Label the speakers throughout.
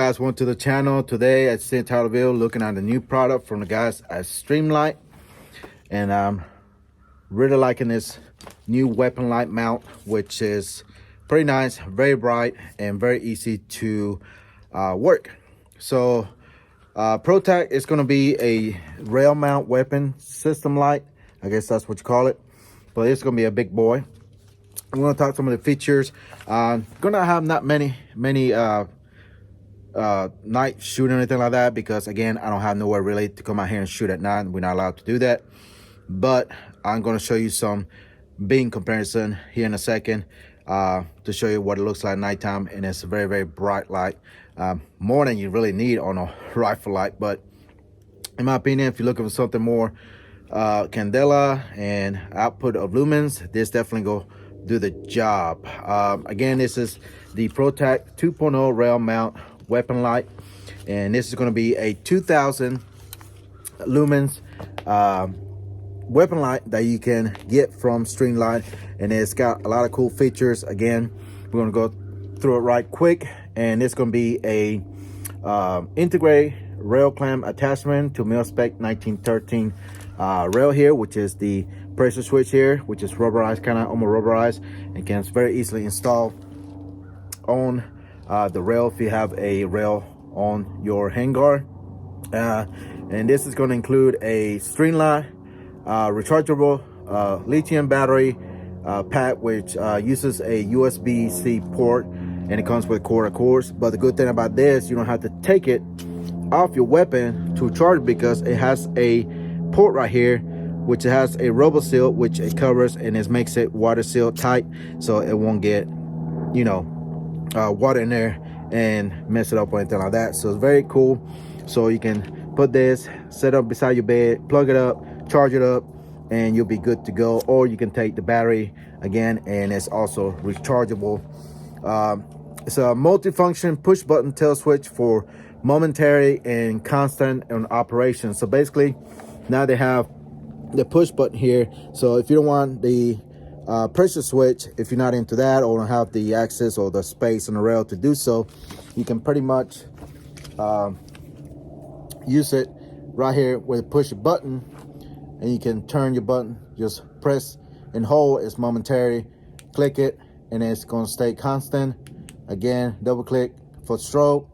Speaker 1: guys, welcome to the channel. Today at St. Tylerville, looking at a new product from the guys at Streamlight, and I'm really liking this new weapon light mount, which is pretty nice, very bright, and very easy to work. So Protac is going to be a rail mount weapon system light. I guess that's what you call it, but it's going to be a big boy. I'm going to talk some of the features. Going to have not many night shoot or anything like that, because again, I don't have nowhere really to come out here and shoot at night. We're not allowed to do that. But I'm going to show you some beam comparison here in a second to show you what it looks like at nighttime. And it's a very, very bright light, more than you really need on a rifle light. But in my opinion, if you're looking for something more candela and output of lumens, this definitely go do the job. Again, this is the Protac 2.0 rail mount weapon light, and this is going to be a 2000 lumens weapon light that you can get from Streamlight, and it's got a lot of cool features. Again, we're going to go through it right quick, and it's going to be a integrated rail clamp attachment to MIL-Spec 1913 rail here, which is the pressure switch here, which is rubberized, kind of almost rubberized, and can very easily install on the rail if you have a rail on your handguard. And this is going to include a Streamlight rechargeable lithium battery pack, which uses a USB-C port, and it comes with cord, of course. But the good thing about this, you don't have to take it off your weapon to charge, because it has a port right here, which has a rubber seal, which it covers, and it makes it water seal tight, so it won't get, you know, water in there and mess it up or anything like that. So it's very cool. So you can put this, set up beside your bed, plug it up, charge it up, and you'll be good to go. Or you can take the battery again, and it's also rechargeable. It's a multi-function push button tail switch for momentary and constant on operation. So basically, now they have the push button here. So if you don't want the pressure switch, if you're not into that or don't have the access or the space on the rail to do so, you can pretty much use it right here with a push button, and you can turn your button, just press and hold. It's momentary, click it, and it's going to stay constant. Again, double click for strobe.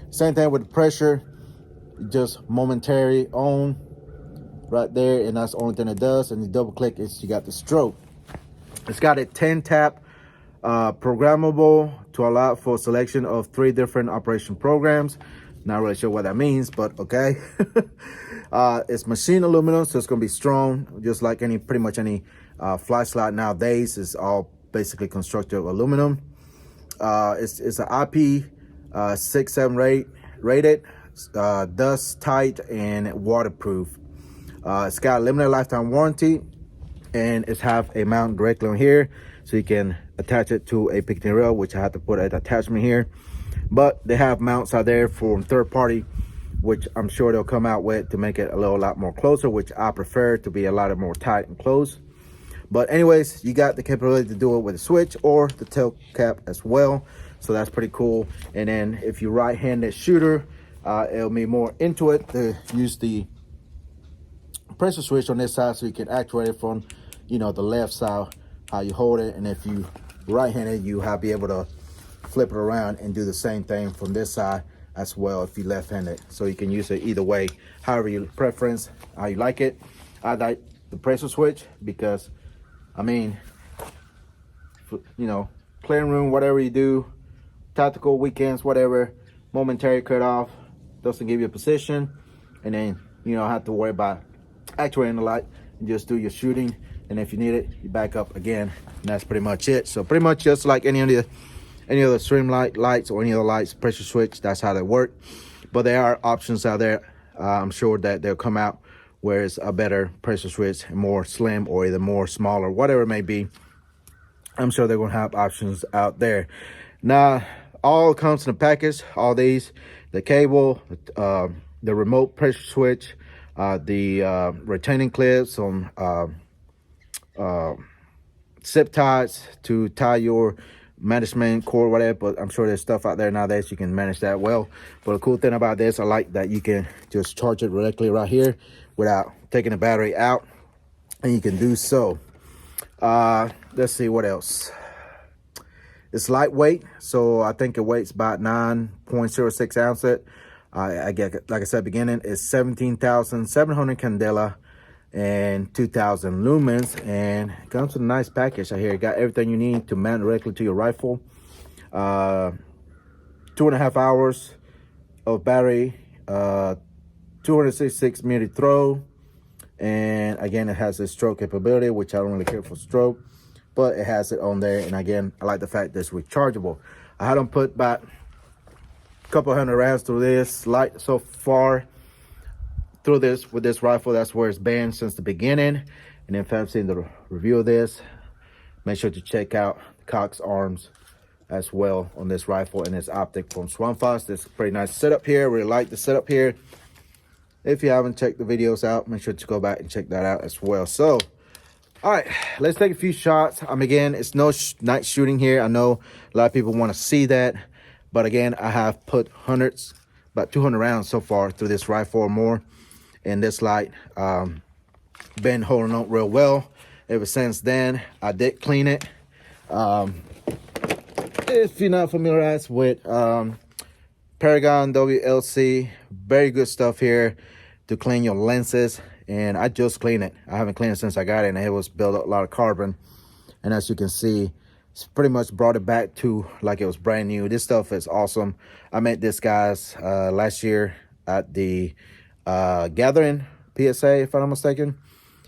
Speaker 1: Same thing with the pressure, just momentary on right there, and that's the only thing it does. And you double click, it's you got the strobe. It's got a 10 tap programmable to allow for selection of 3 different operation programs. Not really sure what that means, but okay. It's machine aluminum, so it's going to be strong, just like pretty much any flashlight nowadays is all basically constructed of aluminum. It's an IP 6-7 rated, dust tight and waterproof. It's got a limited lifetime warranty, and it's have a mount directly on here, so you can attach it to a Picatinny rail, which I have to put an attachment here. But they have mounts out there from third party, which I'm sure they'll come out with to make it a lot more closer, which I prefer to be a lot more tight and close. But anyways, you got the capability to do it with a switch or the tail cap as well, so that's pretty cool. And then if you're right-handed shooter, it'll be more into it to use the pressure switch on this side, so you can actuate it from, you know, the left side, how you hold it. And if you right-handed, you have be able to flip it around and do the same thing from this side as well if you left-handed. So you can use it either way, however your preference, how you like it. I like the pressure switch because, I mean, you know, playing room, whatever you do, tactical weekends, whatever, momentary cut off, doesn't give you a position, and then you don't have to worry about actuating the light. You just do your shooting, and if you need it, you back up again, and that's pretty much it. So pretty much just like any other Streamlight lights or any other lights, pressure switch, that's how they work. But there are options out there. I'm sure that they'll come out where it's a better pressure switch, more slim or either more smaller, whatever it may be. I'm sure they're going to have options out there. Now, all comes in a package. All these, the cable, the remote pressure switch, the retaining clips, some zip ties to tie your management cord, whatever, but I'm sure there's stuff out there nowadays you can manage that well. But the cool thing about this, I like that you can just charge it directly right here without taking the battery out, and you can do so. Let's see what else. It's lightweight, so I think it weighs about 9.06 ounces. I get, like I said beginning, it's 17,700 candela and 2,000 lumens, and it comes with a nice package right here. It got everything you need to mount directly to your rifle. 2.5 hours of battery, 266 millimeter throw, and again, it has a strobe capability, which I don't really care for strobe, but it has it on there. And again, I like the fact that it's rechargeable. I had them put about a couple hundred rounds through this light so far. Through this with this rifle, that's where it's been since the beginning. And if I've seen the review of this, make sure to check out Cox arms as well on this rifle and this optic from Swanfoss. This is a pretty nice setup here. Really like the setup here. If you haven't checked the videos out, make sure to go back and check that out as well. So, all right, let's take a few shots. Again, it's no night shooting here. I know a lot of people want to see that, but again, I have put hundreds, about 200 rounds so far through this rifle or more. And this light been holding on real well ever since then. I did clean it. If you're not familiarized with Paragon WLC, very good stuff here to clean your lenses. And I just cleaned it. I haven't cleaned it since I got it, and it was built up a lot of carbon. And as you can see, it's pretty much brought it back to like it was brand new. This stuff is awesome. I met this guys last year at the Gathering PSA, if I'm not mistaken,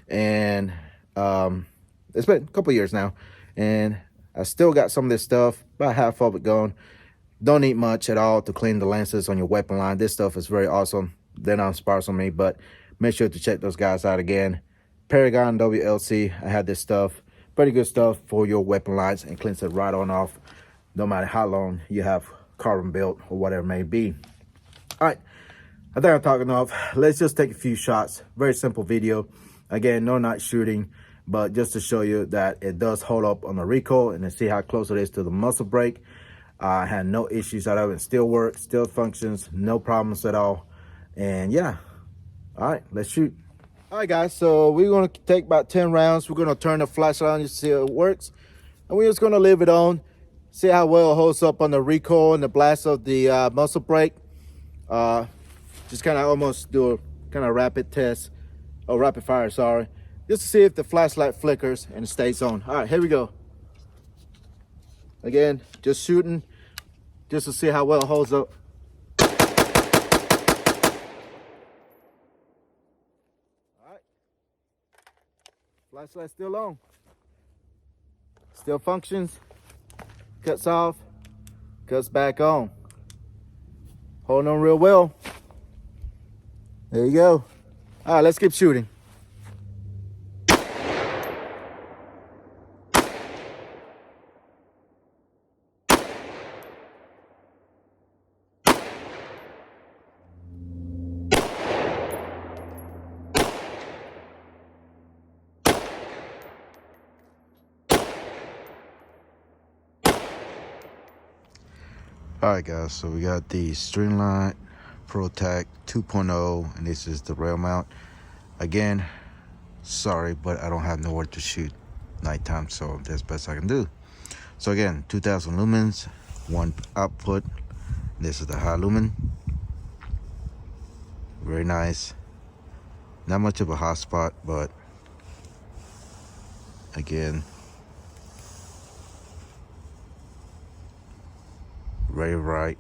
Speaker 1: and it's been a couple years now, and I still got some of this stuff, about half of it gone. Don't need much at all to clean the lenses on your weapon line. This stuff is very awesome. They're not sparse on me, but make sure to check those guys out again. Paragon WLC, I had this stuff, pretty good stuff for your weapon lines, and cleans it right on off, no matter how long you have carbon built or whatever it may be. All right, I think I'm talking enough. Let's just take a few shots. Very simple video. Again, no night shooting, but just to show you that it does hold up on the recoil and to see how close it is to the muzzle brake. I had no issues out of it. It still works, still functions, no problems at all. And yeah, all right, let's shoot. All right, guys, so we're gonna take about 10 rounds. We're gonna turn the flashlight on to see how it works. And we're just gonna leave it on, see how well it holds up on the recoil and the blast of the muzzle brake. Just kind of almost do a kind of rapid test, or rapid fire, sorry, just to see if the flashlight flickers and it stays on. All right, here we go. Again, just shooting, just to see how well it holds up. All right, flashlight's still on, still functions, cuts off, cuts back on, holding on real well. There you go. All right, let's keep shooting. All right, guys, so we got the Streamlight Protac 2.0, and this is the rail mount. Again, sorry, but I don't have nowhere to shoot nighttime, so that's the best I can do. So again, 2,000 lumens, one output. This is the high lumen. Very nice. Not much of a hot spot, but again, very bright.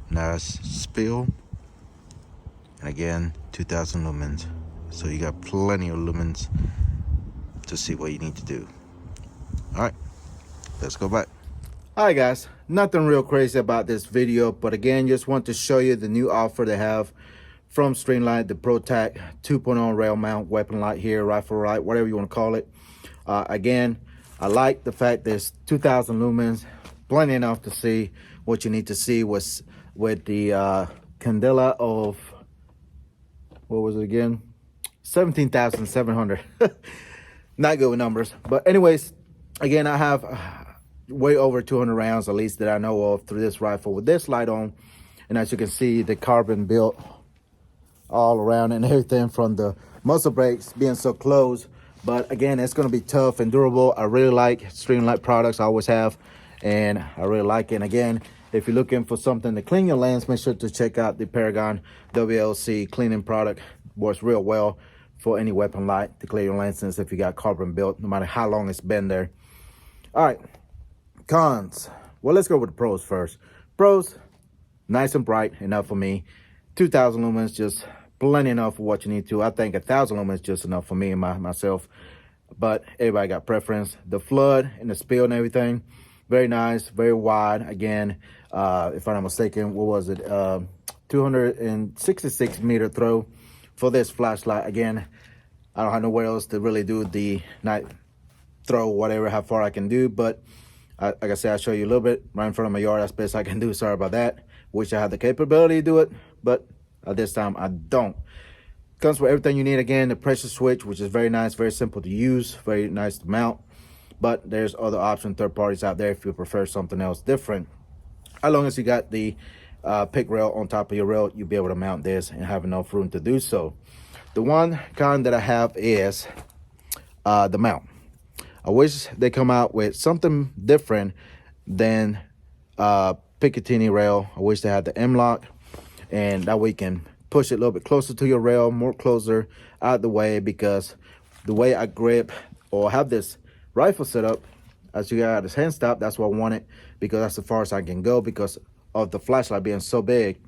Speaker 1: Nice spill. And again, 2,000 lumens. So you got plenty of lumens to see what you need to do. All right, let's go back. All right, guys, nothing real crazy about this video, but again, just want to show you the new offer they have from Streamlight, the Protac 2.0 rail mount weapon light here, rifle light, whatever you want to call it. Again, I like the fact there's 2,000 lumens, plenty enough to see what you need to see with the candela of, what was it again? 17,700. Not good with numbers, but anyways, again, I have way over 200 rounds, at least that I know of, through this rifle with this light on. And as you can see, the carbon built all around and everything from the muzzle brakes being so close. But again, it's going to be tough and durable. I really like Streamlight products. I always have, and I really like it. And again, if you're looking for something to clean your lens, make sure to check out the Paragon WLC cleaning product. Works real well for any weapon light to clear your lenses if you got carbon built, no matter how long it's been there. All right, cons. Well, let's go with the pros first. Pros, nice and bright, enough for me. 2,000 lumens, just plenty enough for what you need to. I think 1,000 lumens is just enough for me and myself, but everybody got preference. The flood and the spill and everything, very nice, very wide. Again, if I'm not mistaken, what was it? 266 meter throw for this flashlight. Again, I don't have nowhere else to really do the night throw, whatever, how far I can do, but like I said, I'll show you a little bit right in front of my yard. That's the best I can do. Sorry about that. Wish I had the capability to do it, but at this time I don't. Comes with everything you need. Again, the pressure switch, which is very nice, very simple to use, very nice to mount. But there's other options, third parties out there if you prefer something else different. As long as you got the pick rail on top of your rail, you'll be able to mount this and have enough room to do so. The one con that I have is the mount. I wish they come out with something different than Picatinny rail. I wish they had the M-lock, and that way you can push it a little bit closer to your rail, more closer out the way, because the way I grip or have this rifle set up, as you got this hand stop, that's what I want it, because that's the farthest I can go because of the flashlight being so big.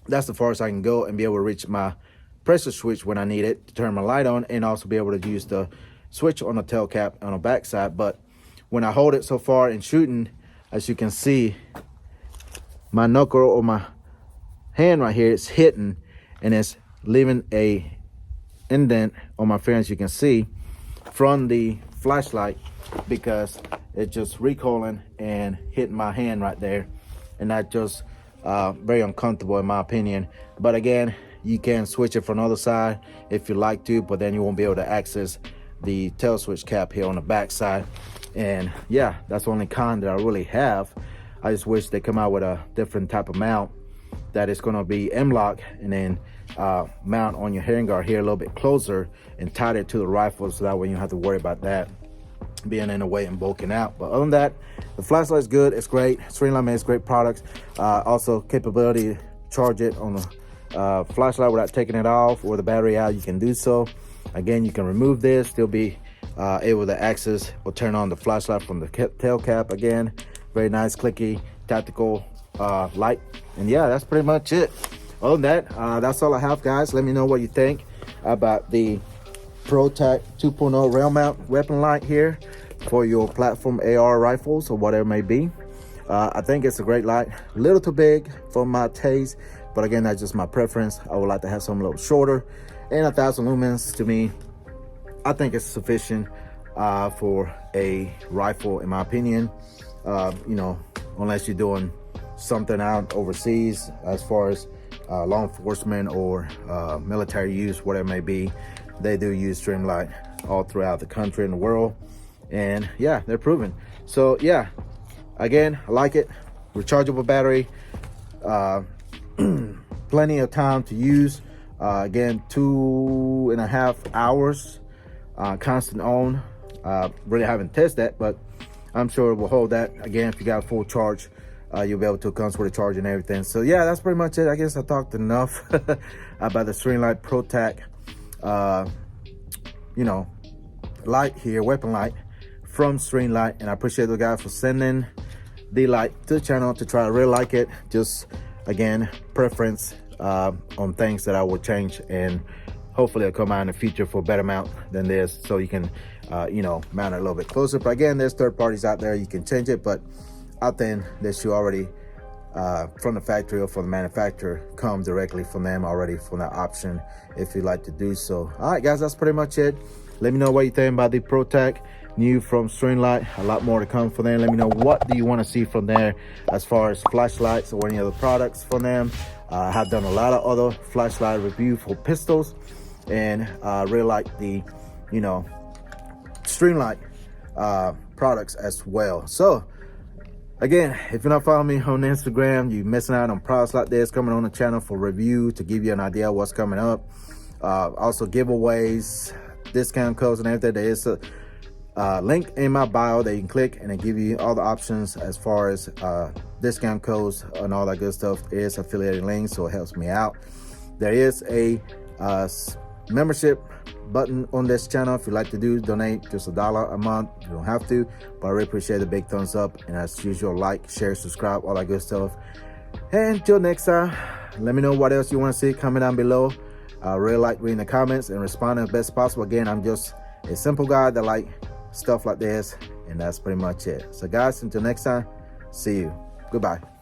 Speaker 1: That's the farthest I can go and be able to reach my pressure switch when I need it to turn my light on, and also be able to use the switch on the tail cap on the back side. But when I hold it so far in shooting, as you can see, my knuckle or my hand right here is hitting, and it's leaving a indent on my finger, as you can see, from the flashlight, because it's just recoiling and hitting my hand right there, and that just very uncomfortable in my opinion. But again, you can switch it from the other side if you like to, but then you won't be able to access the tail switch cap here on the back side. And yeah, that's the only con that I really have. I just wish they come out with a different type of mount that is going to be M-lock, and then mount on your handguard here a little bit closer and tie it to the rifle, so that way you don't have to worry about that being in the way and bulking out. But other than that, the flashlight is good. It's great. Streamlight makes great products. Also capability to charge it on the flashlight without taking it off or the battery out. You can do so. Again, you can remove this, still be able to access or turn on the flashlight from the tail cap. Again, very nice, clicky, tactical light. And yeah, that's pretty much it. Other than that, that's all I have, guys. Let me know what you think about the Protac 2.0 rail mount weapon light here for your platform AR rifles or whatever it may be. I think it's a great light. A little too big for my taste, but again, that's just my preference. I would like to have something a little shorter. And 1,000 lumens, to me, I think it's sufficient for a rifle, in my opinion. You know, unless you're doing something out overseas as far as law enforcement or military use, whatever it may be, they do use Streamlight all throughout the country and the world. And yeah, they're proven. So yeah, again, I like it. Rechargeable battery, plenty of time to use. Again, 2.5 hours constant on. Really haven't tested that, but I'm sure it will hold that. Again, if you got a full charge, you'll be able to come with a charge and everything. So yeah, that's pretty much it. I guess I talked enough about the Streamlight Protac you know, light here, weapon light from Streamlight. And I appreciate the guys for sending the light to the channel to try to really like it. Just again, preference on things that I will change, and hopefully it'll come out in the future for a better mount than this, so you can you know, mount it a little bit closer. But again, there's third parties out there, you can change it, but I think that should already from the factory or from the manufacturer come directly from them already, from that option, if you'd like to do so. All right, guys, that's pretty much it. Let me know what you think about the Protac new from Streamlight. A lot more to come from them. Let me know what do you want to see from there as far as flashlights or any other products from them. I have done a lot of other flashlight review for pistols, and really like the, you know, Streamlight products as well. So Again, if you're not following me on Instagram, you're missing out on products like this coming on the channel for review to give you an idea of what's coming up. Also giveaways, discount codes and everything. There is a link in my bio that you can click and it give you all the options as far as discount codes and all that good stuff. There is affiliated links, so it helps me out. There is a membership button on this channel. If you'd like to donate just $1 a month, you don't have to, but I really appreciate the big thumbs up, and as usual, like, share, subscribe, all that good stuff. And until next time, let me know what else you want to see. Comment down below. I really like reading the comments and responding as best possible. Again, I'm just a simple guy that like stuff like this, and that's pretty much it. So guys, until next time, see you. Goodbye.